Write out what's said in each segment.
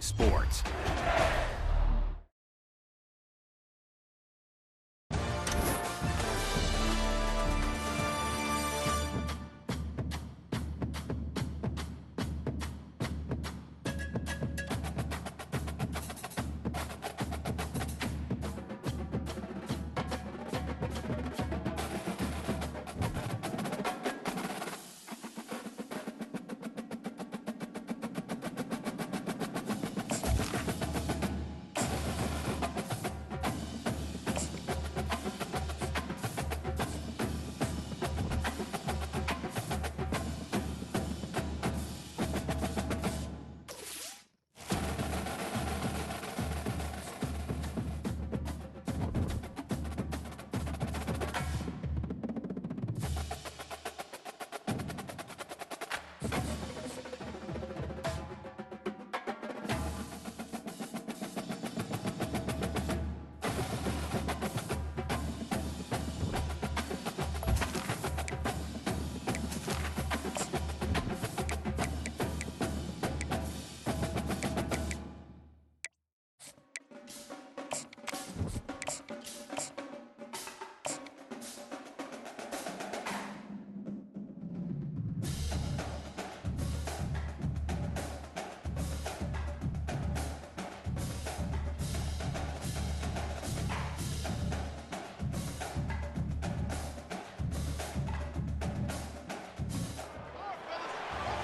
sports.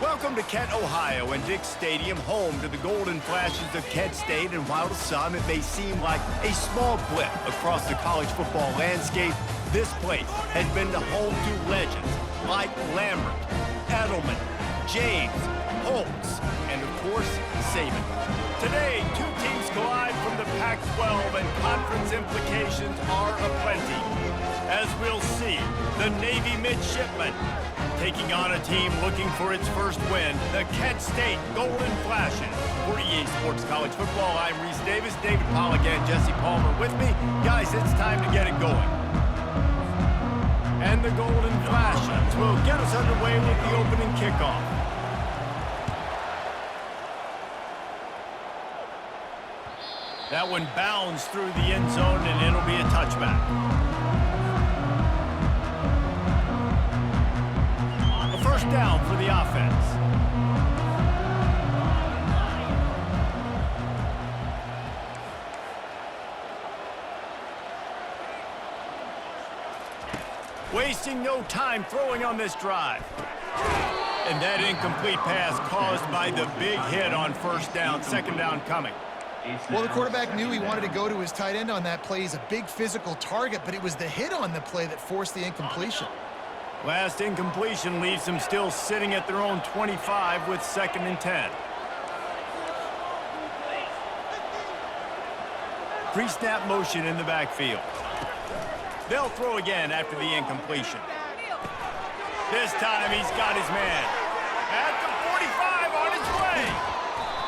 Welcome to Kent, Ohio, and Dick's Stadium, home to the Golden Flashes of Kent State. And while to some it may seem like a small blip across the college football landscape, this place has been the home to legends like Lambert, Edelman, James, Holtz, and of course, Saban. Today, two teams collide from the Pac-12, and conference implications are aplenty. As we'll see, the Navy midshipmen taking on a team looking for its first win, the Kent State Golden Flashes. For EA Sports College Football, I'm Reese Davis, David Pollack, and Jesse Palmer with me. Guys, it's time to get it going. And the Golden Flashes will get us underway with the opening kickoff. That one bounds through the end zone, and it'll be a touchback. First down for the offense. Wasting no time throwing on this drive. And that incomplete pass caused by the big hit on first down, second down coming. Well, the quarterback knew he wanted to go to his tight end on that play. He's a big physical target, but it was the hit on the play that forced the incompletion. Last incompletion leaves them still sitting at their own 25 with 2nd and 10. Pre-snap motion in the backfield. They'll throw again after the incompletion. This time he's got his man. At the 45 on his way.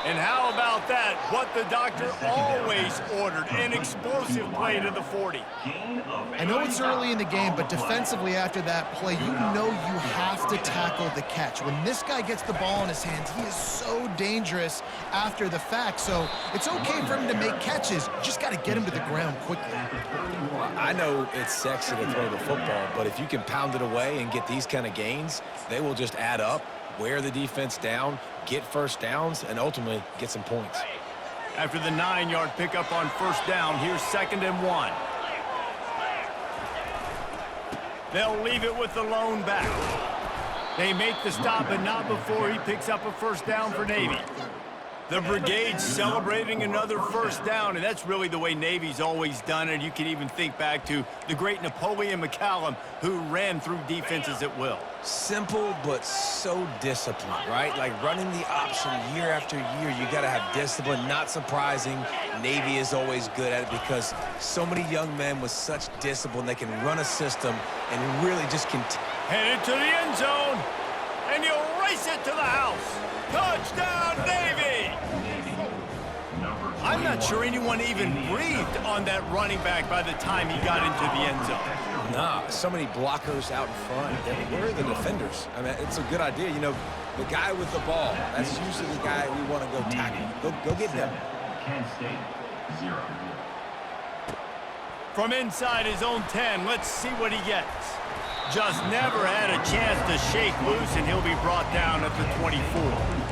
And how about that? What the doctor always ordered, an explosive play to the 40. I know it's early in the game, but defensively after that play, you know you have to tackle the catch. When this guy gets the ball in his hands, he is so dangerous after the fact. So it's okay for him to make catches. You just got to get him to the ground quickly. Well, I know it's sexy to throw the football, but if you can pound it away and get these kind of gains, they will just add up, wear the defense down, get first downs, and ultimately get some points. After the 9-yard pickup on first down, here's 2nd and 1. They'll leave it with the lone back. They make the stop, but not before he picks up a first down for Navy. The Brigade's celebrating another first down, and that's really the way Navy's always done it. You can even think back to the great Napoleon McCallum, who ran through defenses at will. Simple, but so disciplined, right? Like running the option year after year, you got to have discipline. Not surprising, Navy is always good at it because so many young men with such discipline, they can run a system and really just continue. Headed to the end zone, and you'll race it to the house. Touchdown, Navy! I'm not sure anyone even breathed on that running back by the time he got into the end zone. Nah, so many blockers out in front. Where are the defenders? I mean, it's a good idea. You know, the guy with the ball, that's usually the guy we want to go tackle. Go get him. Kent State, 0. From inside his own 10, let's see what he gets. Just never had a chance to shake loose, and he'll be brought down at the 24.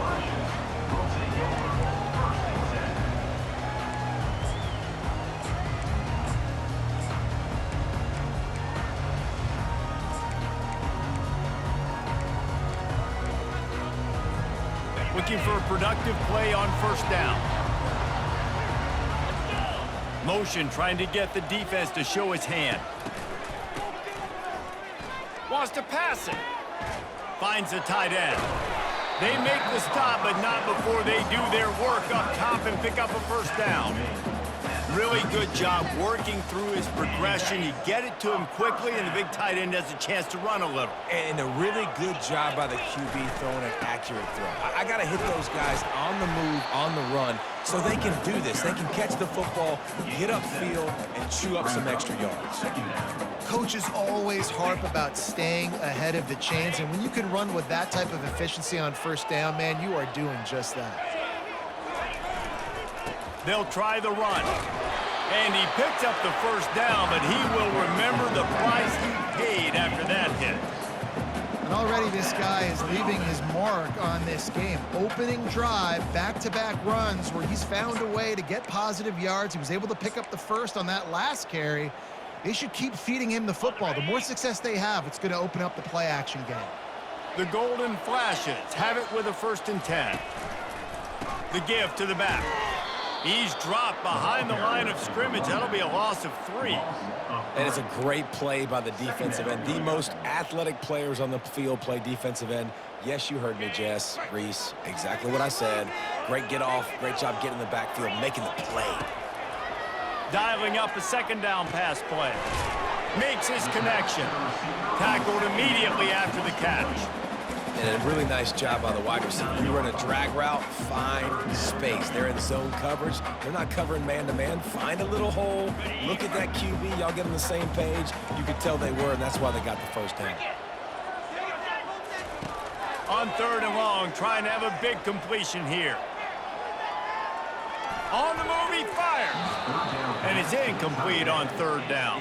Looking for a productive play on first down. Motion trying to get the defense to show his hand. Wants to pass it. Finds a tight end. They make the stop, but not before they do their work up top and pick up a first down. Really good job working through his progression. You get it to him quickly, and the big tight end has a chance to run a little. And a really good job by the QB throwing an accurate throw. I got to hit those guys on the move, on the run, so they can do this. They can catch the football, get upfield, and chew up some extra yards. Coaches always harp about staying ahead of the chains, and when you can run with that type of efficiency on first down, man, you are doing just that. They'll try the run. And he picks up the first down, but he will remember the price he paid after that hit. And already this guy is leaving his mark on this game. Opening drive, back-to-back runs where he's found a way to get positive yards. He was able to pick up the first on that last carry. They should keep feeding him the football. The more success they have, it's going to open up the play-action game. The Golden Flashes have it with a 1st and 10. The give to the back. He's dropped behind the line of scrimmage. That'll be a loss of 3. And it's a great play by the defensive end. The most athletic players on the field play defensive end. Yes, you heard me, Jess, Reese. Exactly what I said. Great get off. Great job getting in the backfield, making the play. Dialing up a 2nd down pass play. Makes his connection. Tackled immediately after the catch. And a really nice job by the wide receiver. You run a drag route, find space. They're in zone coverage. They're not covering man-to-man. Find a little hole. Look at that QB. Y'all get on the same page. You could tell they were, and that's why they got the first down. On 3rd and long, trying to have a big completion here. On the move, he fires. And it's incomplete on 3rd down.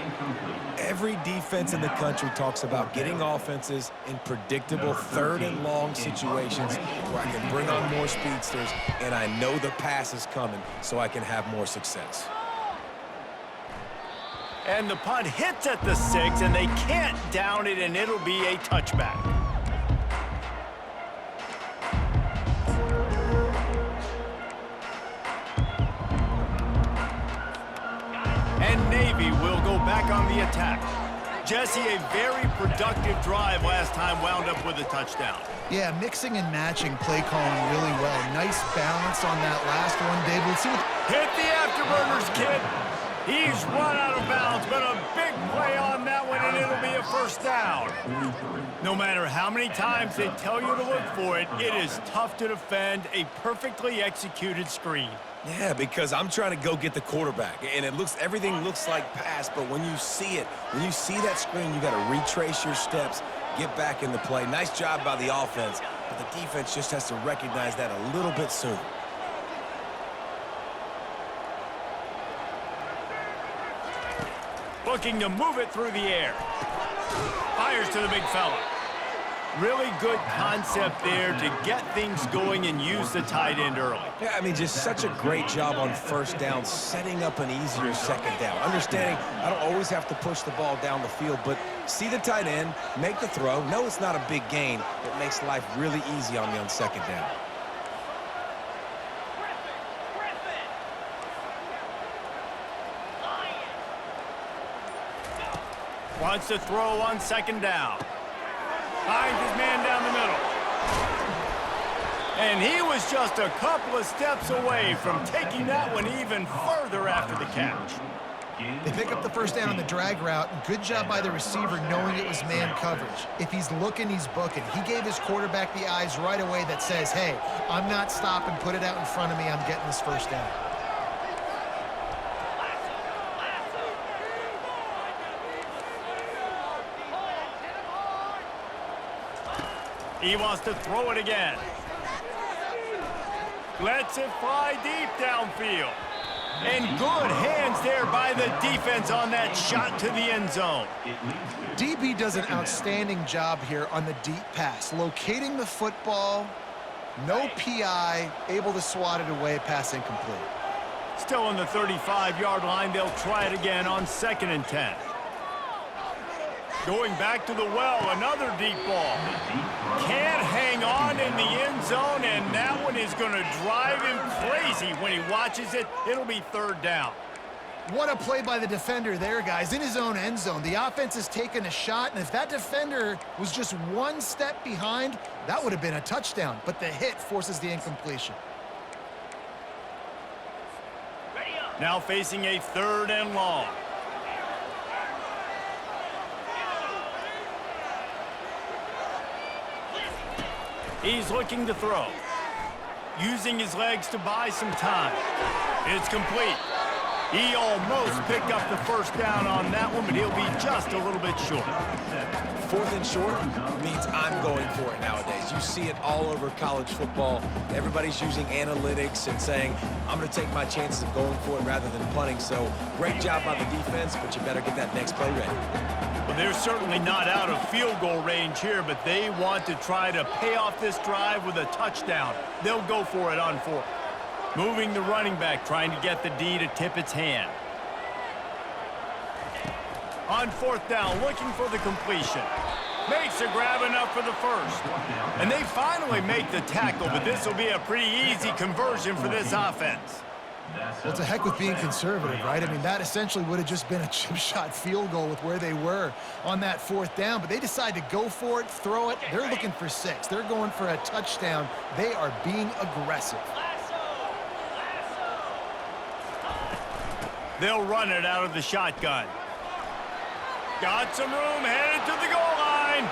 Every defense in the country talks about getting offenses in predictable 3rd and long situations where I can bring on more speedsters and I know the pass is coming so I can have more success. And the punt hits at the 6, and they can't down it, and it'll be a touchback. And Navy will go back on the attack. Jesse, a very productive drive last time, wound up with a touchdown. Yeah, mixing and matching play calling really well. Nice balance on that last one, Dave. Let's see what... Hit the afterburners, kid. He's run out of bounds, but a big play on that one, and it'll be a first down. No matter how many times they tell you to look for it, it is tough to defend a perfectly executed screen. Yeah, because I'm trying to go get the quarterback, and everything looks like pass, but when you see it, when you see that screen, you got to retrace your steps, get back in the play. Nice job by the offense, but the defense just has to recognize that a little bit sooner. Looking to move it through the air. Fires to the big fella. Really good concept there to get things going and use the tight end early. Yeah, I mean, just such a great job on first down, setting up an easier 2nd down. Understanding I don't always have to push the ball down the field, but see the tight end, make the throw. No, it's not a big gain. It makes life really easy on me on 2nd down. Wants to throw on 2nd down. Finds his man down the middle. And he was just a couple of steps away from taking that one even further after the catch. They pick up the first down on the drag route. Good job by the receiver knowing it was man coverage. If he's looking, he's booking. He gave his quarterback the eyes right away that says, hey, I'm not stopping, put it out in front of me, I'm getting this first down. He wants to throw it again. Lets it fly deep downfield. And good hands there by the defense on that shot to the end zone. DB does an outstanding job here on the deep pass, locating the football, no PI, able to swat it away, pass incomplete. Still on the 35-yard line, they'll try it again on 2nd and 10. Going back to the well, another deep ball. Can't hang on in the end zone, and that one is going to drive him crazy when he watches it. It'll be 3rd down. What a play by the defender there, guys, in his own end zone. The offense has taken a shot, and if that defender was just one step behind, that would have been a touchdown. But the hit forces the incompletion. Now facing a 3rd and long. He's looking to throw. Using his legs to buy some time. It's complete. He almost picked up the 1st down on that one, but he'll be just a little bit short. 4th and short means I'm going for it nowadays. You see it all over college football. Everybody's using analytics and saying, I'm going to take my chances of going for it rather than punting. So great job by the defense, but you better get that next play ready. Well, they're certainly not out of field goal range here, but they want to try to pay off this drive with a touchdown. They'll go for it on 4th. Moving the running back, trying to get the D to tip its hand. On 4th down, looking for the completion. Makes a grab enough for the 1st. And they finally make the tackle, but this will be a pretty easy conversion for this offense. Well, to heck with being conservative, right? I mean, that essentially would have just been a chip shot field goal with where they were on that 4th down, but they decide to go for it, throw it. They're looking for 6. They're going for a touchdown. They are being aggressive. They'll run it out of the shotgun. Got some room, headed to the goal line.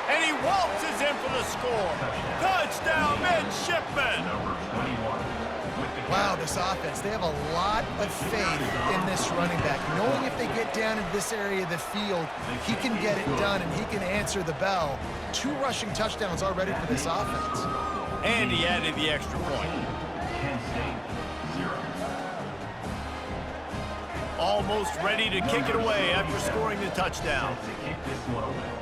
And he waltzes in for the score. Touchdown, midshipman. Wow, this offense, they have a lot of faith in this running back. Knowing if they get down into this area of the field, he can get it done and he can answer the bell. 2 rushing touchdowns already for this offense. And he added the extra point. Kent State, 0. Almost ready to kick it away after scoring the touchdown. To kick this one away.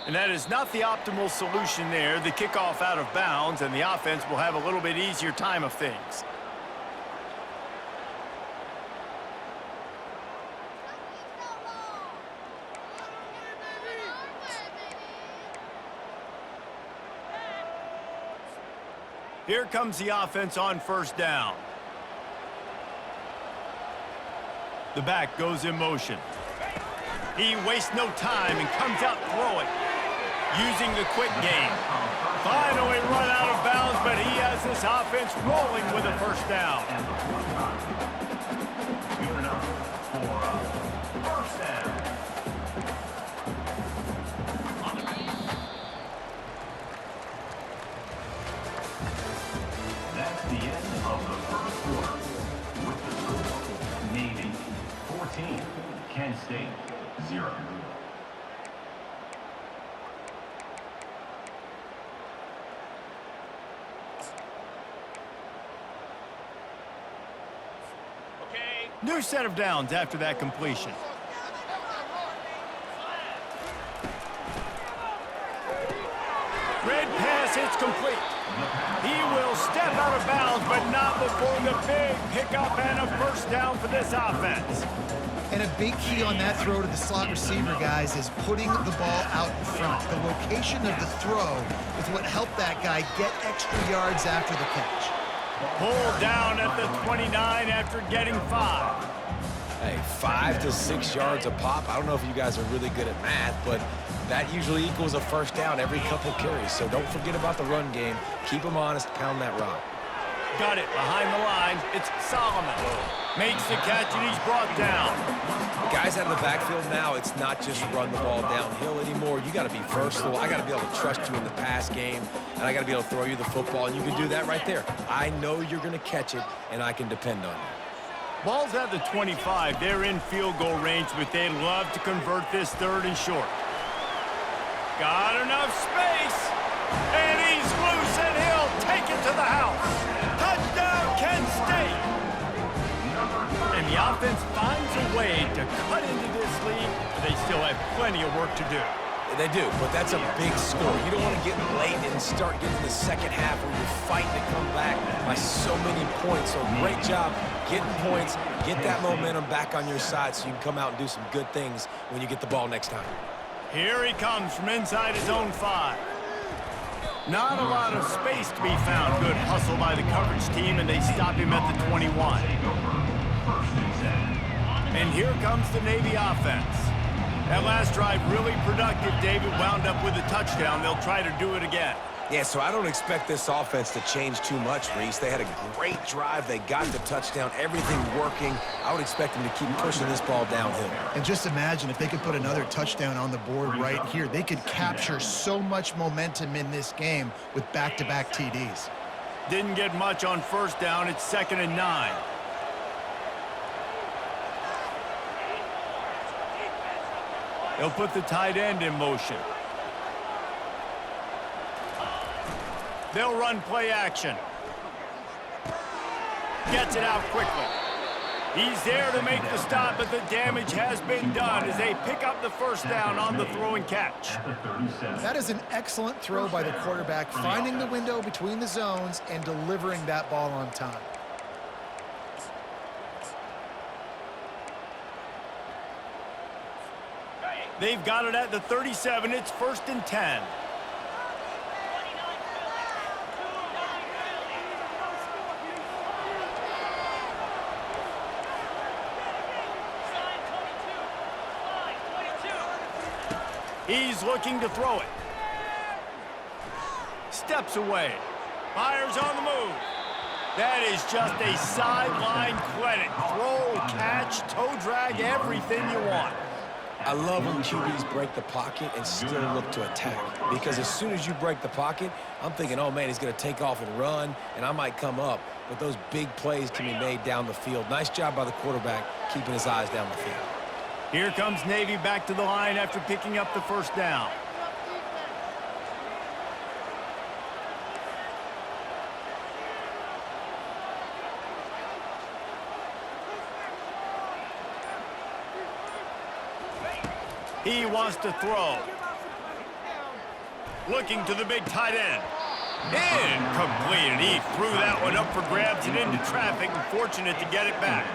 And that is not the optimal solution there. The kickoff out of bounds, and the offense will have a little bit easier time of things. Here comes the offense on 1st down. The back goes in motion. He wastes no time and comes out throwing. Using the quick game. Finally run out of bounds, but he has this offense rolling with a 1st down. Good enough for a 1st down. That's the end of the 1st quarter. With the score, Navy 14, Kent State 0. New set of downs after that completion. Red pass, it's complete. He will step out of bounds, but not before the big pickup and a 1st down for this offense. And a big key on that throw to the slot receiver, guys, is putting the ball out in front. The location of the throw is what helped that guy get extra yards after the catch. Pulled down at the 29 after getting 5. Hey, 5 to 6 yards a pop. I don't know if you guys are really good at math, but that usually equals a 1st down every couple carries. So don't forget about the run game. Keep them honest, pound that rock. Got it behind the line. It's Solomon. Makes the catch, and he's brought down. Guys out of the backfield now, it's not just run the ball downhill anymore. You got to be versatile. I got to be able to trust you in the pass game, and I got to be able to throw you the football, and you can do that right there. I know you're going to catch it, and I can depend on you. Ball's at the 25. They're in field goal range, but they'd love to convert this 3rd and short. Got enough space. And he's loose, and he'll take it to the house. Touchdown, Kent State. And the offense finds a way to cut into this lead, but they still have plenty of work to do. They do, but that's a big score. You don't want to get late and start getting the second half where you're fighting to come back by so many points. So great job getting points, get that momentum back on your side so you can come out and do some good things when you get the ball next time. Here he comes from inside his own 5. Not a lot of space to be found. Good hustle by the coverage team, and they stop him at the 21. And here comes the Navy offense. That last drive really productive. David wound up with a touchdown. They'll try to do it again. Yeah, so I don't expect this offense to change too much, Reese. They had a great drive. They got the touchdown, everything working. I would expect them to keep pushing this ball downhill. And just imagine if they could put another touchdown on the board right here. They could capture so much momentum in this game with back-to-back TDs. Didn't get much on first down. It's 2nd and 9. They'll put the tight end in motion. They'll run play action. Gets it out quickly. He's there to make the stop, but the damage has been done as they pick up the first down on the throw and catch. That is an excellent throw by the quarterback, finding the window between the zones and delivering that ball on time. They've got it at the 37. It's 1st and 10. He's looking to throw it. Steps away. Fires on the move. That is just a sideline credit. Throw, catch, toe drag, everything you want. I love when QBs break the pocket and still look to attack. Because as soon as you break the pocket, I'm thinking, oh, man, he's going to take off and run, and I might come up. But those big plays can be made down the field. Nice job by the quarterback keeping his eyes down the field. Here comes Navy back to the line after picking up the first down. He wants to throw. Looking to the big tight end. Incomplete. He threw that one up for grabs and into traffic, and fortunate to get it back.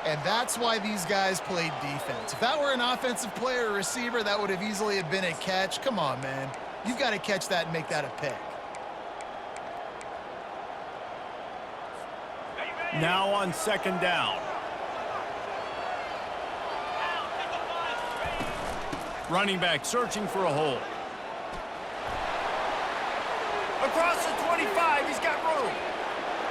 And that's why these guys played defense. If that were an offensive player or receiver, that would have easily have been a catch. Come on, man. You've got to catch that and make that a pick. Now on 2nd down. Running back searching for a hole. Across the 25, he's got room.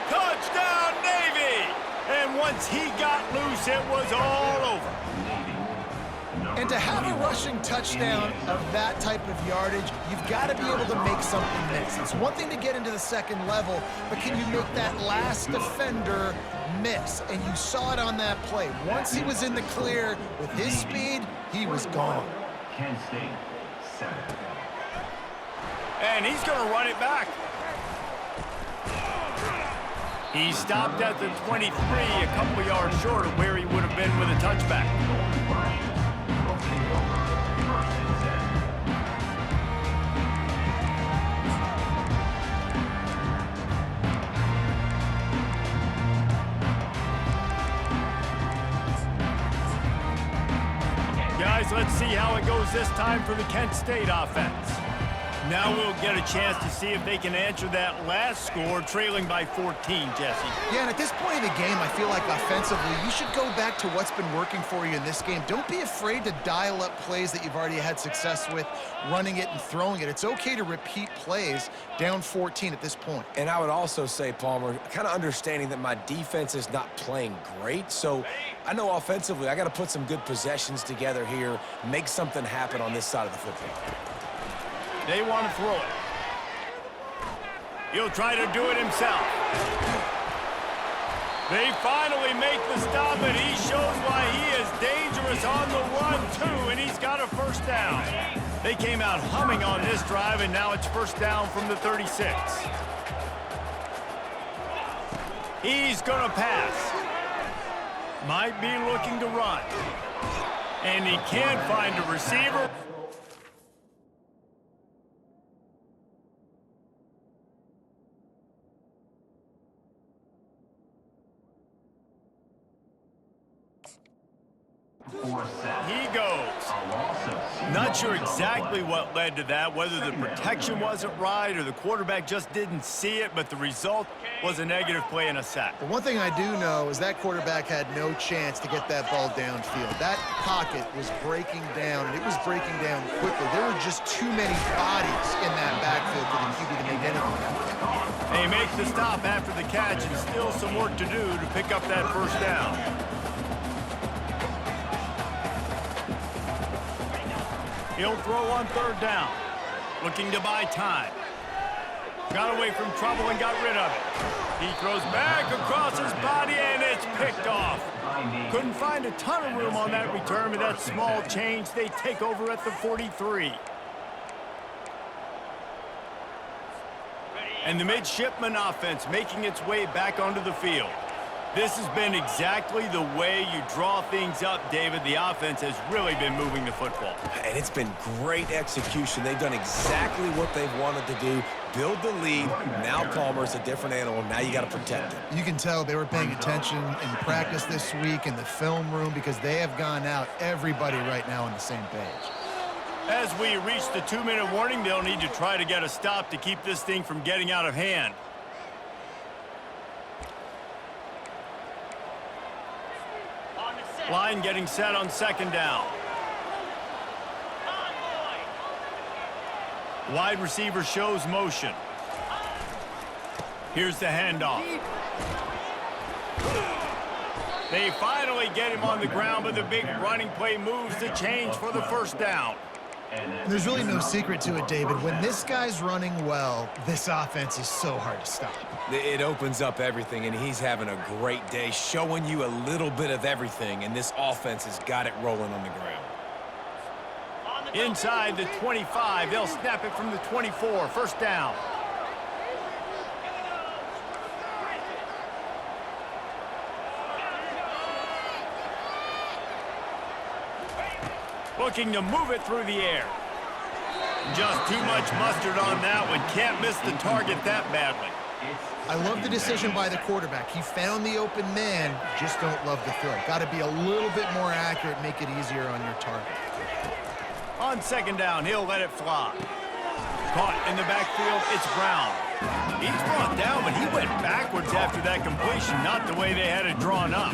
Touchdown, Navy! And once he got loose, it was all over. And to have a rushing touchdown of that type of yardage, you've got to be able to make something miss. It's one thing to get into the second level, but can you make that last defender miss? And you saw it on that play. Once he was in the clear with his speed, he was gone. Kent State, 7. And he's going to run it back. He stopped at the 23, a couple of yards short of where he would have been with a touchback. Guys, let's see how it goes this time for the Kent State offense. Now we'll get a chance to see if they can answer that last score, trailing by 14, Jesse. Yeah, and at this point in the game, I feel like offensively, you should go back to what's been working for you in this game. Don't be afraid to dial up plays that you've already had success with, running it and throwing it. It's okay to repeat plays down 14 at this point. And I would also say, Palmer, kind of understanding that my defense is not playing great, so I know offensively I got to put some good possessions together here, make something happen on this side of the football. They want to throw it. He'll try to do it himself. They finally make the stop, and he shows why he is dangerous on the run, too, and he's got a first down. They came out humming on this drive, and now it's first down from the 36. He's going to pass. Might be looking to run. And he can't find a receiver. He goes. Not sure exactly what led to that, whether the protection wasn't right or the quarterback just didn't see it, but the result was a negative play and a sack. But one thing I do know is that quarterback had no chance to get that ball downfield. That pocket was breaking down, and it was breaking down quickly. There were just too many bodies in that backfield for the QB to make anything happen. They make the stop after the catch, and still some work to do to pick up that first down. He'll throw on third down, looking to buy time. Got away from trouble and got rid of it. He throws back across his body, and it's picked off. Couldn't find a ton of room on that return, but that small change, they take over at the 43. And the midshipman offense making its way back onto the field. This has been exactly the way you draw things up, David. The offense has really been moving the football. And it's been great execution. They've done exactly what they've wanted to do. Build the lead. Now Palmer's a different animal. Now you got to protect him. You can tell they were paying attention in practice this week in the film room because they have gone out, everybody right now on the same page. As we reach the 2-minute warning, they'll need to try to get a stop to keep this thing from getting out of hand. Line getting set on second down. Wide receiver shows motion. Here's the handoff. They finally get him on the ground, but the big running play moves the change for the first down. There's really no secret to it, David. When this guy's running well, this offense is so hard to stop. It opens up everything, and he's having a great day, showing you a little bit of everything, and this offense has got it rolling on the ground. Inside the 25, they'll snap it from the 24, first down. Looking to move it through the air. Just too much mustard on that one. Can't miss the target that badly. I love the decision by the quarterback. He found the open man, just don't love the throw. Got to be a little bit more accurate, make it easier on your target. On second down, he'll let it fly. Caught in the backfield, it's Brown. He's brought down, but he went backwards after that completion, not the way they had it drawn up.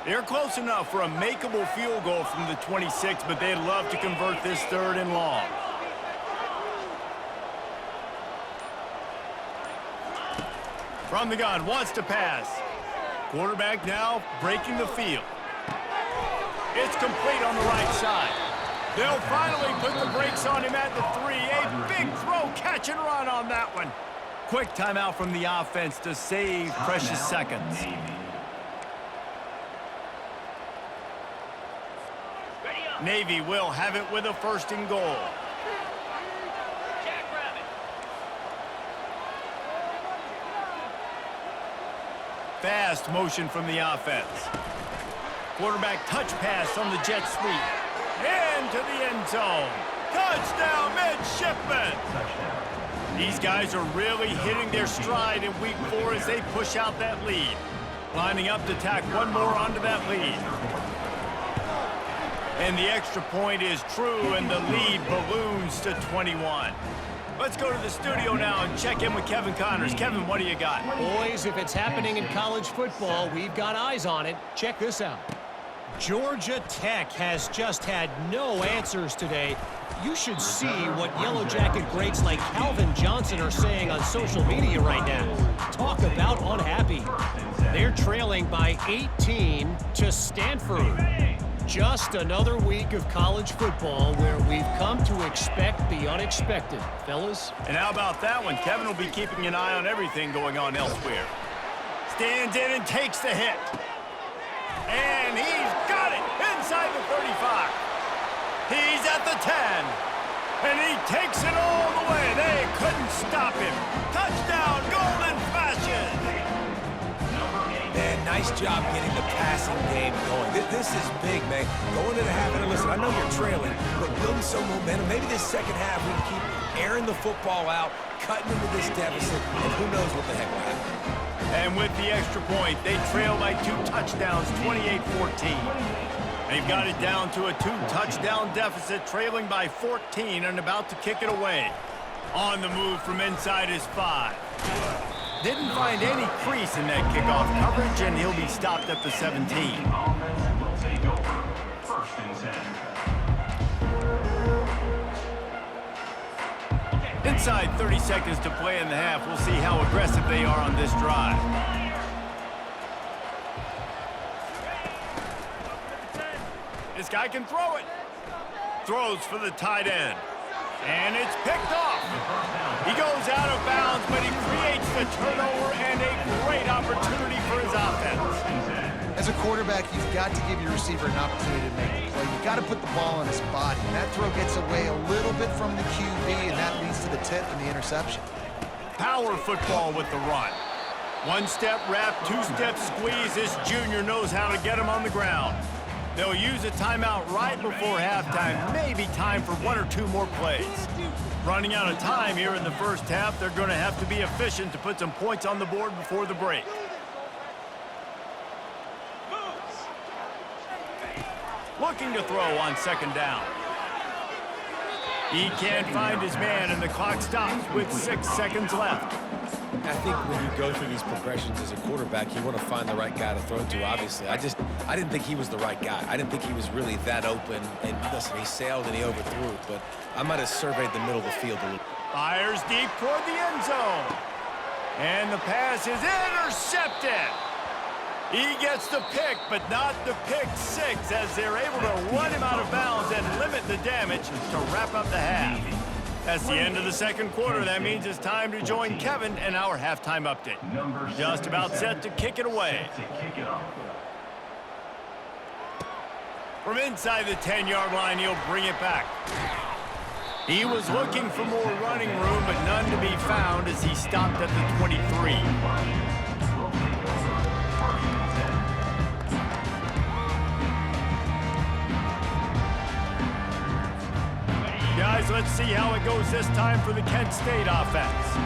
They're close enough for a makeable field goal from the 26, but they'd love to convert this third and long. From the gun, wants to pass. Quarterback now breaking the field. It's complete on the right side. They'll finally put the brakes on him at the 3. A big throw, catch and run on that one. Quick timeout from the offense to save precious seconds. Navy will have it with a first and goal. Fast motion from the offense. Quarterback touch pass on the jet sweep. Into the end zone. Touchdown, midshipmen. These guys are really hitting their stride in week 4 as they push out that lead. Lining up to tack one more onto that lead. And the extra point is true, and the lead balloons to 21. Let's go to the studio now and check in with Kevin Connors. Kevin, what do you got? Boys, if it's happening in college football, we've got eyes on it. Check this out. Georgia Tech has just had no answers today. You should see what Yellow Jacket greats like Calvin Johnson are saying on social media right now. Talk about unhappy. They're trailing by 18 to Stanford. Just another week of college football where we've come to expect the unexpected, fellas. And how about that one? Kevin will be keeping an eye on everything going on elsewhere. Stands in and takes the hit. And he's got it inside the 35. He's at the 10. And he takes it all the way. They couldn't stop him. Touchdown, Golden Flashes. Man, nice job getting the passing game going. This is big, man. Going to the half, and listen, I know you're trailing, but building some momentum. Maybe this second half we can keep airing the football out, cutting into this deficit, and who knows what the heck will happen. And with the extra point, they trail by 2 touchdowns, 28-14. They've got it down to a 2-touchdown deficit, trailing by 14 and about to kick it away. On the move from inside his 5. Didn't find any crease in that kickoff coverage, and he'll be stopped at the 17. Offense will take over. 1st and 10. Inside 30 seconds to play in the half. We'll see how aggressive they are on this drive. This guy can throw it. Throws for the tight end. And it's picked off. He goes out of bounds, but he creates the turnover and a great opportunity for his offense. As a quarterback, you've got to give your receiver an opportunity to make the play. You've got to put the ball on his body. And that throw gets away a little bit from the QB, and that leads to the tip and the interception. Power football with the run. 1-step wrap, 2-step squeeze. This junior knows how to get him on the ground. They'll use a timeout right before halftime. Maybe time for 1 or 2 more plays. Running out of time here in the first half. They're going to have to be efficient to put some points on the board before the break. Looking to throw on 2nd down. He can't find his man, and the clock stops with 6 seconds left. I think when you go through these progressions as a quarterback, you want to find the right guy to throw to, obviously. I didn't think he was the right guy. I didn't think he was really that open. And listen, he sailed and he overthrew it, but I might have surveyed the middle of the field a little. Fires deep toward the end zone. And the pass is intercepted. He gets the pick, but not the pick 6, as they're able to run him out of bounds and limit the damage to wrap up the half. That's the end of the 2nd quarter. That means it's time to join Kevin in our halftime update. Just about set to kick it away. From inside the 10-yard line, he'll bring it back. He was looking for more running room, but none to be found as he stopped at the 23. Guys, let's see how it goes this time for the Kent State offense.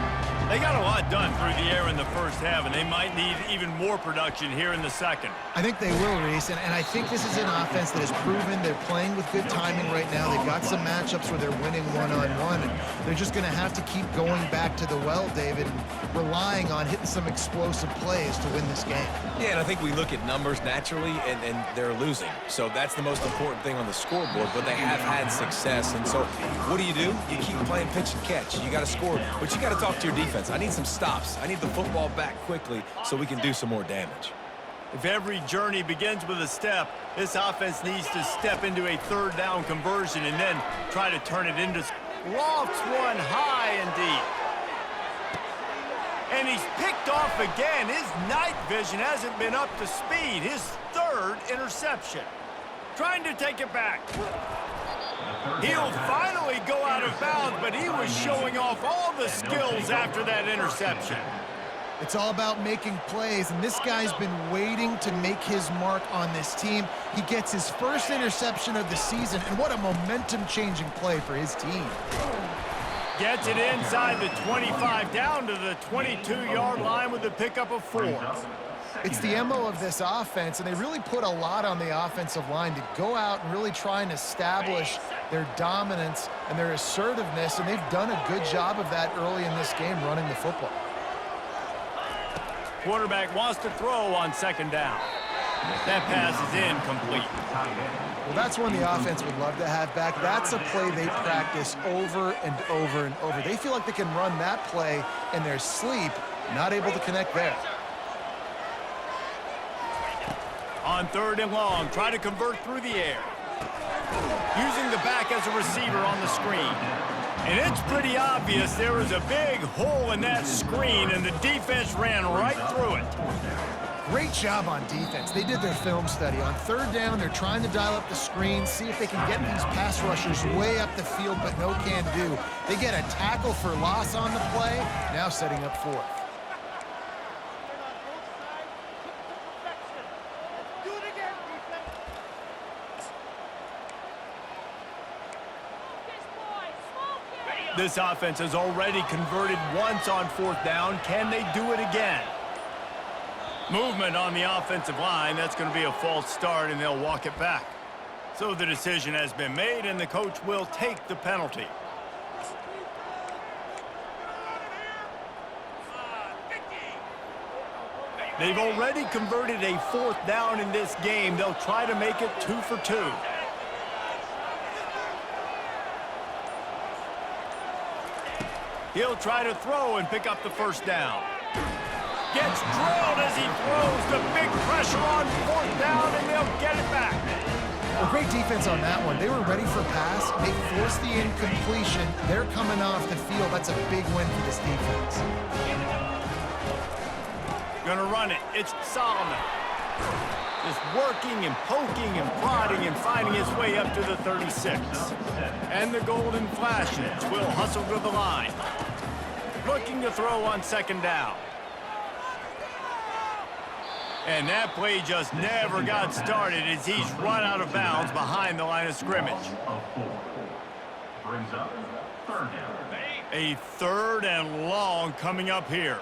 They got a lot done through the air in the first half, and they might need even more production here in the second. I think they will, Reese, and I think this is an offense that has proven they're playing with good timing right now. They've got some matchups where they're winning one-on-one, and they're just going to have to keep going back to the well, David, and relying on hitting some explosive plays to win this game. Yeah, and I think we look at numbers naturally, and they're losing. So that's the most important thing on the scoreboard, but they have had success. And so what do? You keep playing pitch and catch. You got to score, but you got to talk to your defense. I need some stops. I need the football back quickly so we can do some more damage. If every journey begins with a step, this offense needs to step into a 3rd down conversion and then try to turn it into... Lofts one high and deep. And he's picked off again. His night vision hasn't been up to speed. His 3rd interception. Trying to take it back. He'll finally go out of bounds, but he was showing off all the skills after that interception. It's all about making plays, and this guy's been waiting to make his mark on this team. He gets his 1st interception of the season, and what a momentum-changing play for his team. Gets it inside the 25, down to the 22-yard line with a pickup of 4. It's the MO of this offense, and they really put a lot on the offensive line to go out and really try and establish their dominance and their assertiveness, and they've done a good job of that early in this game running the football. Quarterback wants to throw on 2nd down. That pass is incomplete. Well, that's one the offense would love to have back. That's a play they practice over and over and over. They feel like they can run that play in their sleep, not able to connect there. On 3rd and long, try to convert through the air. Using the back as a receiver on the screen. And it's pretty obvious there was a big hole in that screen, and the defense ran right through it. Great job on defense. They did their film study. On 3rd down, they're trying to dial up the screen, see if they can get these pass rushers way up the field, but no can do. They get a tackle for loss on the play, now setting up 4th. This offense has already converted once on 4th down. Can they do it again? Movement on the offensive line. That's going to be a false start, and they'll walk it back. So the decision has been made, and the coach will take the penalty. They've already converted a 4th down in this game. They'll try to make it 2 for 2. He'll try to throw and pick up the 1st down. Gets drilled as he throws. The big pressure on 4th down, and they'll get it back. Well, great defense on that one. They were ready for pass. They forced the incompletion. They're coming off the field. That's a big win for this defense. Gonna run it. It's Solomon. Just working and poking and prodding and finding his way up to the 36. And the Golden Flashes will hustle to the line. Looking to throw on 2nd down. And that play just never got started as he's run out of bounds behind the line of scrimmage. Brings up 3rd down. A 3rd and long coming up here.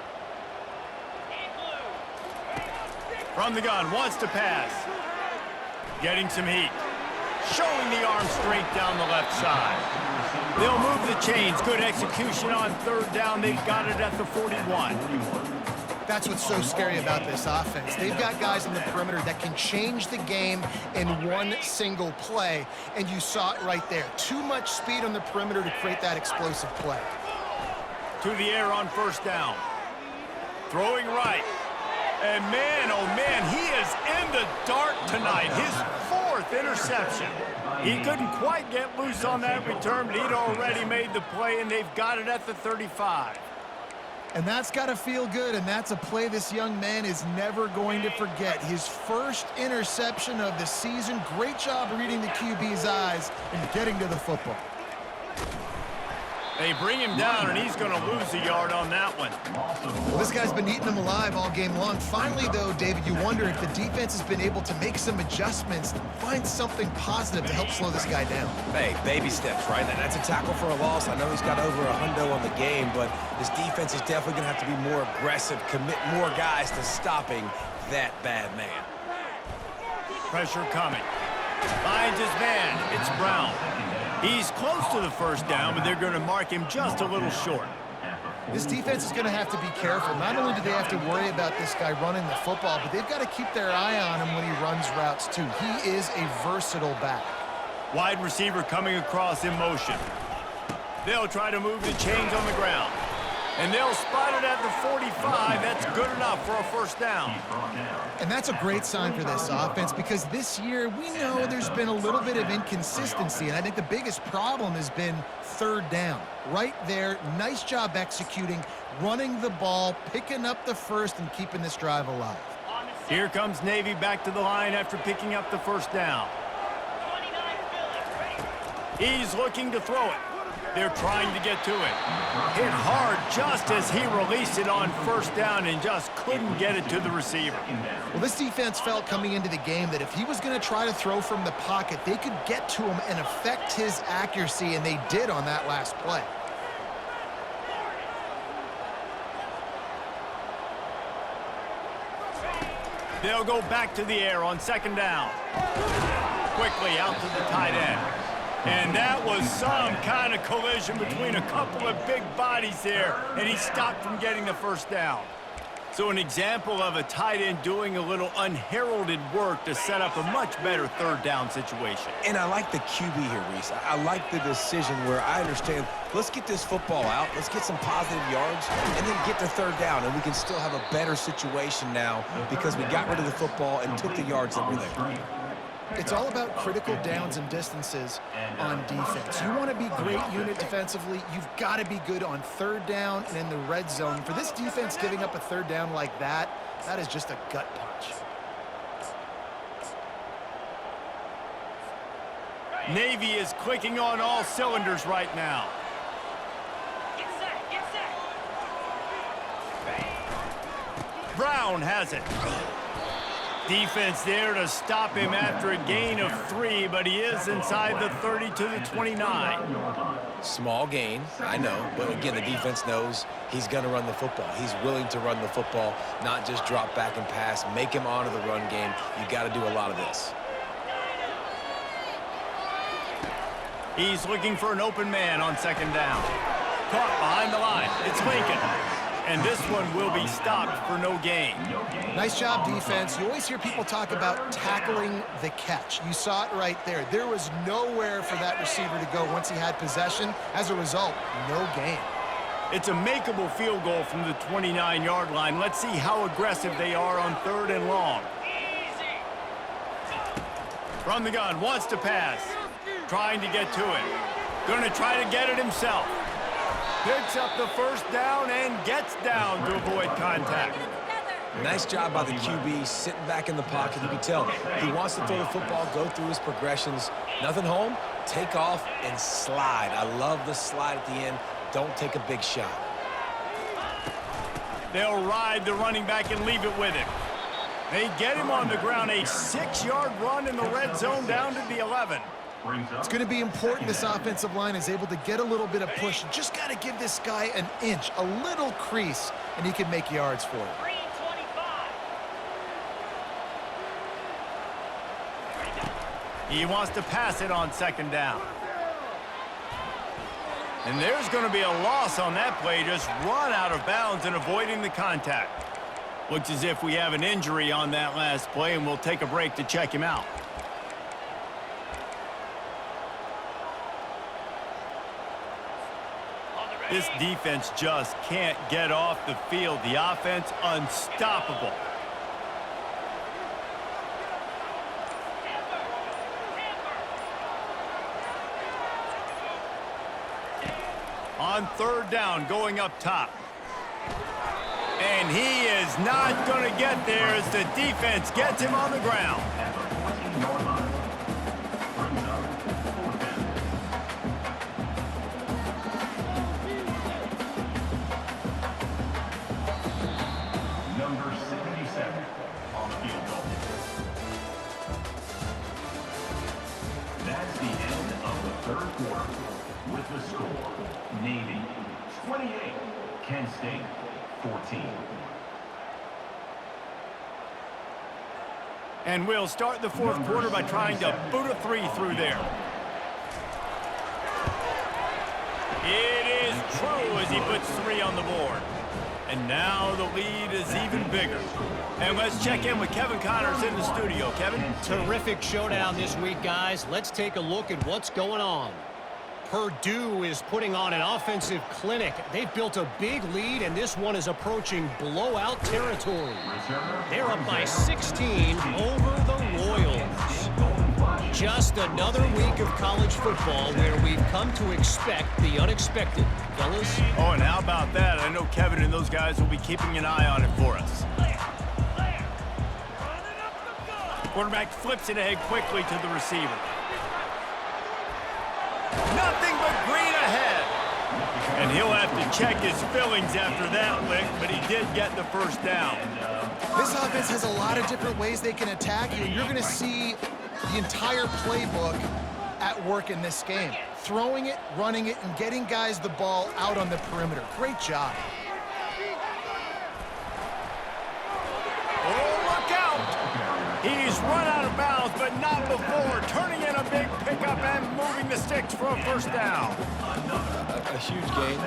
From the gun, wants to pass. Getting some heat. Showing the arm straight down the left side. They'll move the chains. Good execution on 3rd down. They've got it at the 41. That's what's so scary about this offense. They've got guys in the perimeter that can change the game in one single play, and you saw it right there. Too much speed on the perimeter to create that explosive play. To the air on 1st down. Throwing right. And man, oh man, he is in the dark tonight. His 4th interception. He couldn't quite get loose on that return, but he'd already made the play, and they've got it at the 35. And that's got to feel good, and that's a play this young man is never going to forget. His 1st interception of the season. Great job reading the QB's eyes and getting to the football. They bring him down, and he's going to lose a yard on that one. Well, this guy's been eating them alive all game long. Finally, though, David, you wonder if the defense has been able to make some adjustments, find something positive to help slow this guy down. Hey, baby steps, right? And that's a tackle for a loss. I know he's got over $100 on the game, but this defense is definitely going to have to be more aggressive, commit more guys to stopping that bad man. Pressure coming. Finds his man. It's Brown. He's close to the 1st down, but they're going to mark him just a little short. This defense is going to have to be careful. Not only do they have to worry about this guy running the football, but they've got to keep their eye on him when he runs routes, too. He is a versatile back. Wide receiver coming across in motion. They'll try to move the chains on the ground. And they'll spot it at the 45. That's good enough for a 1st down. And that's a great sign for this offense because this year we know there's been a little bit of inconsistency, and I think the biggest problem has been 3rd down. Right there, nice job executing, running the ball, picking up the 1st, and keeping this drive alive. Here comes Navy back to the line after picking up the 1st down. He's looking to throw it. They're trying to get to it. Hit hard just as he released it on 1st down and just couldn't get it to the receiver. Well, this defense felt coming into the game that if he was going to try to throw from the pocket, they could get to him and affect his accuracy, and they did on that last play. They'll go back to the air on 2nd down. Quickly out to the tight end. And that was some kind of collision between a couple of big bodies there, and he stopped from getting the 1st down. So an example of a tight end doing a little unheralded work to set up a much better third down situation. And I like the QB here, Reese. I like the decision where I understand, let's get this football out, let's get some positive yards, and then get to third down, and we can still have a better situation now because we got rid of the football and took the yards that were there. It's all about critical downs and distances on defense. You want to be great unit defensively, you've got to be good on third down and in the red zone. For this defense giving up a third down like that, that is just a gut punch. Navy is clicking on all cylinders right now. Brown has it. Defense there to stop him after a gain of 3, but he is inside the 30 to the 29. Small gain, I know, but again, the defense knows he's going to run the football. He's willing to run the football, not just drop back and pass, make him honor the run game. You got to do a lot of this. He's looking for an open man on second down. Caught behind the line. It's Lincoln. And this one will be stopped for no gain. Nice job, defense. You always hear people talk about tackling the catch. You saw it right there. There was nowhere for that receiver to go once he had possession. As a result, no gain. It's a makeable field goal from the 29-yard line. Let's see how aggressive they are on third and long. From the gun, wants to pass. Trying to get to it. Going to try to get it himself. Picks up the first down and gets down to avoid contact. Nice job by the QB, sitting back in the pocket. You can tell he wants to throw the football, go through his progressions. Nothing home, take off and slide. I love the slide at the end. Don't take a big shot. They'll ride the running back and leave it with him. They get him on the ground, a 6-yard run in the red zone down to the 11. It's going to be important this offensive line is able to get a little bit of push. Just got to give this guy an inch, a little crease, and he can make yards for it. He wants to pass it on second down. And there's going to be a loss on that play, just run out of bounds and avoiding the contact. Looks as if we have an injury on that last play, and we'll take a break to check him out. This defense just can't get off the field. The offense unstoppable. On third down, going up top. And he is not going to get there as the defense gets him on the ground. Number 77 on the field goal. That's the end of the third quarter with the score. Navy 28, Kent State 14. And we'll start the fourth quarter by trying to boot a 3 through there. It is true as he puts 3 on the board. And now the lead is even bigger. And let's check in with Kevin Connors in the studio. Kevin? Terrific showdown this week, guys. Let's take a look at what's going on. Purdue is putting on an offensive clinic. They've built a big lead, and this one is approaching blowout territory. They're up by 16 over the Royals. Just another week of college football where we've come to expect the unexpected. Fellas? Oh, and how about that? I know Kevin and those guys will be keeping an eye on it for us. Quarterback flips it ahead quickly to the receiver. Nothing but green ahead. And he'll have to check his feelings after that lick, but he did get the first down. This offense has a lot of different ways they can attack you. You're going to see the entire playbook at work in this game. Throwing it, running it, and getting guys the ball out on the perimeter. Great job. Oh, look out! He's run out of bounds, but not before turning in a big pickup and moving the sticks for a first down. a huge gain.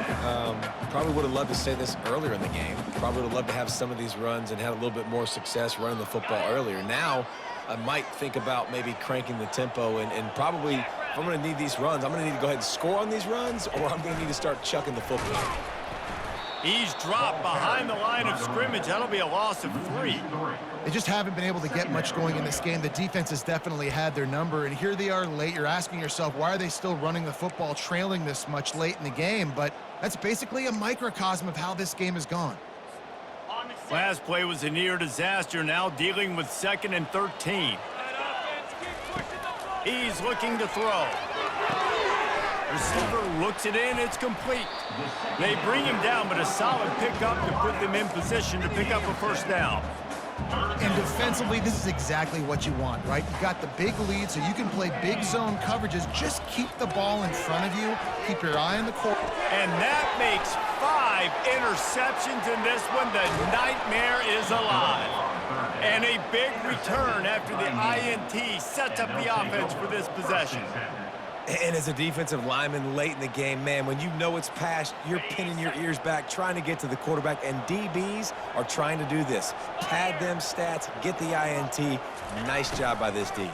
Probably would have loved to say this earlier in the game. Probably would have loved to have some of these runs and had a little bit more success running the football earlier. Now, I might think about maybe cranking the tempo and probably, if I'm going to need these runs, I'm going to need to go ahead and score on these runs, or I'm going to need to start chucking the football. He's dropped behind the line of scrimmage. That'll be a loss of 3. They just haven't been able to get much going in this game. The defense has definitely had their number, and here they are late. You're asking yourself, why are they still running the football, trailing this much late in the game? But that's basically a microcosm of how this game has gone. Last play was a near disaster, now dealing with 2nd and 13. He's looking to throw. Receiver looks it in, it's complete. They bring him down, but a solid pickup to put them in position to pick up a first down. And defensively, this is exactly what you want, right? You got the big lead, so you can play big zone coverages. Just keep the ball in front of you. Keep your eye on the court. And that makes 5 interceptions in this one. The nightmare is alive. And a big return after the INT sets up the offense for this possession. And as a defensive lineman late in the game, man, when you know it's past, you're pinning your ears back, trying to get to the quarterback, and DBs are trying to do this. Pad them stats, get the INT. Nice job by this D.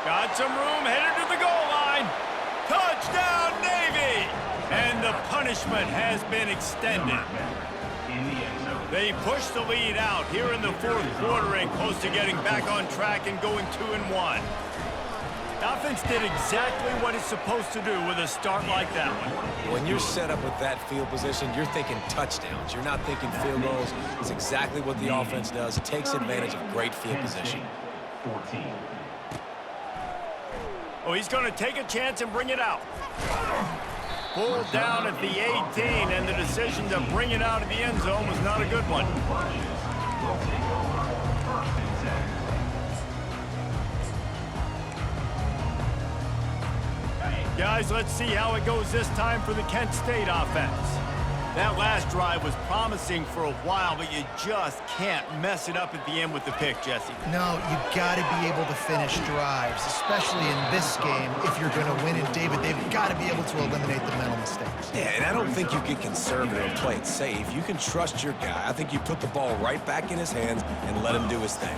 Got some room, headed to the goal line. Touchdown, Navy! And the punishment has been extended. They push the lead out here in the 4th quarter and close to getting back on track and going 2-1. The offense did exactly what it's supposed to do with a start like that one. When you're set up with that field position, you're thinking touchdowns. You're not thinking field goals. It's exactly what the offense does. It takes advantage of great field position. 14. Oh, he's going to take a chance and bring it out. Pulled down at the 18, and the decision to bring it out of the end zone was not a good one. Guys, let's see how it goes this time for the Kent State offense. That last drive was promising for a while, but you just can't mess it up at the end with the pick, Jesse. No, you got to be able to finish drives, especially in this game. If you're going to win it, David, they've got to be able to eliminate the mental mistakes. Yeah, and I don't think you get conservative and play it safe. You can trust your guy. I think you put the ball right back in his hands and let him do his thing.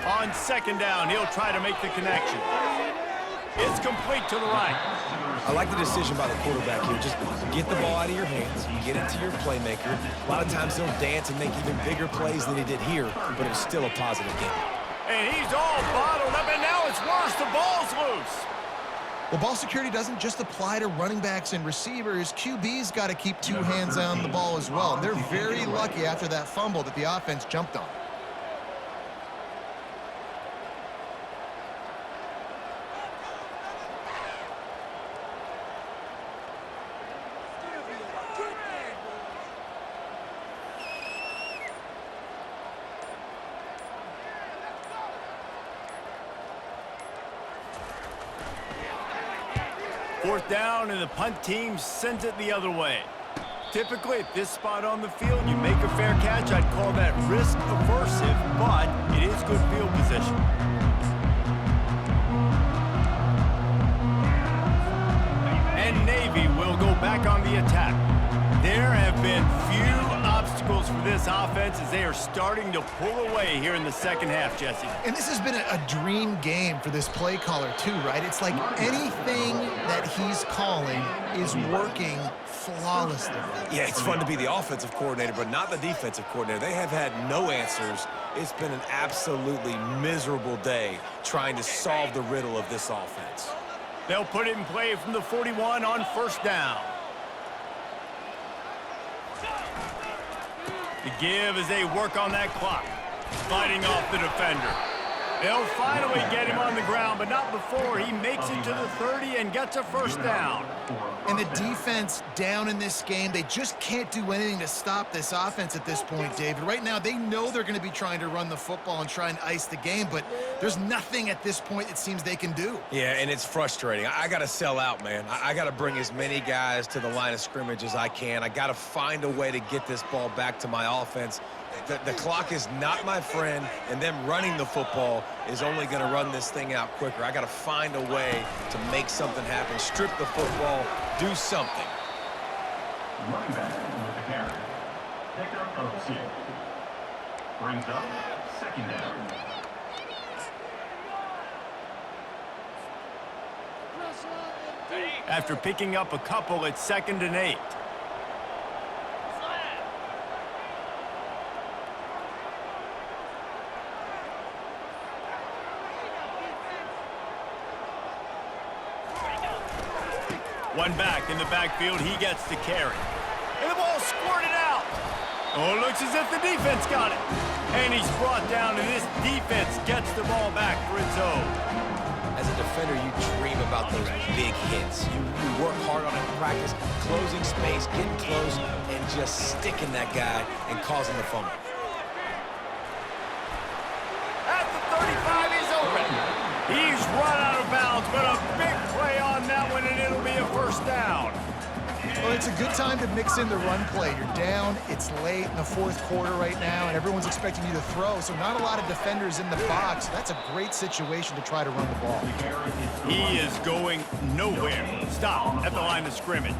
On 2nd down, he'll try to make the connection. It's complete to the right. I like the decision by the quarterback here. Just get the ball out of your hands, get it to your playmaker. A lot of times he'll dance and make even bigger plays than he did here, but it was still a positive game. And he's all bottled up, and now it's worse. The ball's loose. Well, ball security doesn't just apply to running backs and receivers. QB's got to keep 2 hands on the ball as well. And they're very lucky after that fumble that the offense jumped on. Fourth down, and the punt team sends it the other way. Typically, at this spot on the field, you make a fair catch. I'd call that risk aversive, but it is good field position. And Navy will go back on the attack. There have been few obstacles for this offense as they are starting to pull away here in the 2nd half, Jesse. And this has been a dream game for this play caller too, right? It's like anything that he's calling is working flawlessly. Yeah, it's fun to be the offensive coordinator, but not the defensive coordinator. They have had no answers. It's been an absolutely miserable day trying to solve the riddle of this offense. They'll put it in play from the 41 on 1st down. The give as they work on that clock. Fighting off the defender. They'll finally get him on the ground, but not before he makes it to the 30 and gets a first down. And the defense down in this game, they just can't do anything to stop this offense at this point, David. Right now, they know they're going to be trying to run the football and try and ice the game, but there's nothing at this point it seems they can do. Yeah, and it's frustrating. I got to sell out, man. I got to bring as many guys to the line of scrimmage as I can. I got to find a way to get this ball back to my offense. The clock is not my friend, and them running the football is only going to run this thing out quicker. I got to find a way to make something happen, strip the football, do something. Running back with the carry. Pickup of 6. Brings up 2nd down. After picking up a couple, it's 2nd and 8. One back in the backfield, he gets the carry. And the ball squirted out. Oh, it looks as if the defense got it. And he's brought down, and this defense gets the ball back for its own. As a defender, you dream about those big hits. You work hard on it in practice, closing space, getting close, and just sticking that guy and causing the fumble. At the 35, he's open. He's run out of bounds, but a big play on that one, and it'll be a 1st down. Well, it's a good time to mix in the run play. You're down, it's late in the 4th quarter right now, and everyone's expecting you to throw, so not a lot of defenders in the box. So that's a great situation to try to run the ball. He is going nowhere. Stop at the line of scrimmage.